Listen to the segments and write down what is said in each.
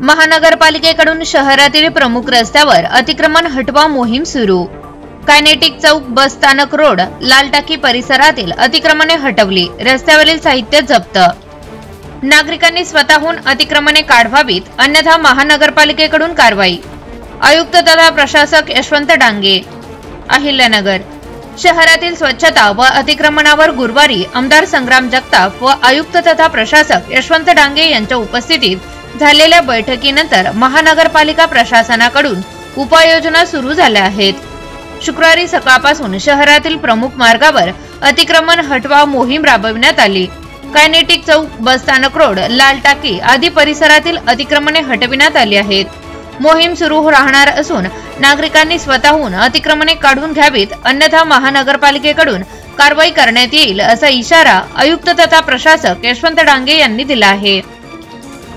महानगरपालिकेकडून शहरातील प्रमुख रस्त्यावर अतिक्रमण हटवा मोहीम सुरू। कायनेटिक चौक, बस स्थानक रोड, लाल टाकी परिसरातील अतिक्रमणे हटवली, रस्त्यावरील साहित्य जप्त। नागरिकांनी स्वतःहून अतिक्रमणे काढवावीत, अन्यथा महानगरपालिकेकडून कारवाई। आयुक्त तथा प्रशासक यशवंत डांगे। अहिल्यानगर शहरातील स्वच्छता व अतिक्रमणावर गुरुवारी आमदार संग्राम जगताप व आयुक्त तथा प्रशासक यशवंत डांगे यांच्या उपस्थितीत झालेल्या बैठकीनंतर महानगरपालिका प्रशासनाकडून उपाययोजना सुरू झाल्या आहेत। शुक्रवारी सकाळपासून शहरातील प्रमुख मार्गावर अतिक्रमण हटवा मोहीम राबविण्यात आली। कायनेटिक चौक, बस स्थानक रोड, लाल टाकी आदी परिसरातील अतिक्रमणे हटविण्यात आली आहेत। मोहीम सुरू राहणार असून नागरिकांनी स्वतःहून अतिक्रमणे काढून घ्यावीत, अन्यथा महानगरपालिकेकडून कारवाई करण्यात येईल असा इशारा आयुक्त तथा प्रशासक यशवंत डांगे यांनी दिला आहे।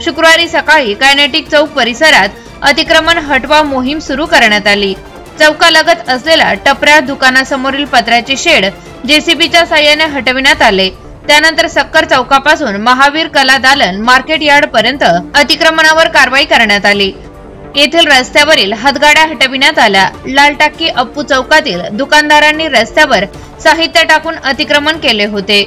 शुक्रवारी सकाळी कायनेटिक चौक परिसरात अतिक्रमण हटवा मोहीम सुरू करण्यात आली। चौकालगत असलेल्या टपऱ्या, दुकानासमोरील पत्र्याचे शेड जेसीबीच्या साहाय्याने हटविण्यात आले। त्यानंतर सक्कर चौकापासून महावीर कला दालन मार्केट यार्ड पर्यंत अतिक्रमणावर कारवाई करण्यात आली। येथील रस्त्यावरील हातगाड्या हटविण्यात आल्या। लाल टाकी, अप्पू चौकातील दुकानदारांनी रस्त्यावर साहित्य टाकून अतिक्रमण केले होते,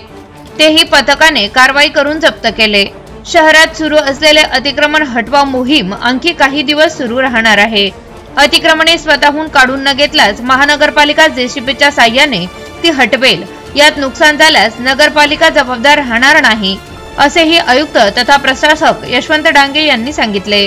तेही पथकाने कारवाई करून जप्त केले। शहरात सुरू असलेले अतिक्रमण हटवा मोहीम आणखी काही दिवस सुरू राहणार आहे। अतिक्रमणे स्वतःहून काढून न घेतल्यास महानगरपालिका जेसीबीच्या साहाय्याने ती हटवेल। यात नुकसान झाल्यास नगरपालिका जबाबदार राहणार नाही, असेही आयुक्त तथा प्रशासक यशवंत डांगे यांनी सांगितले।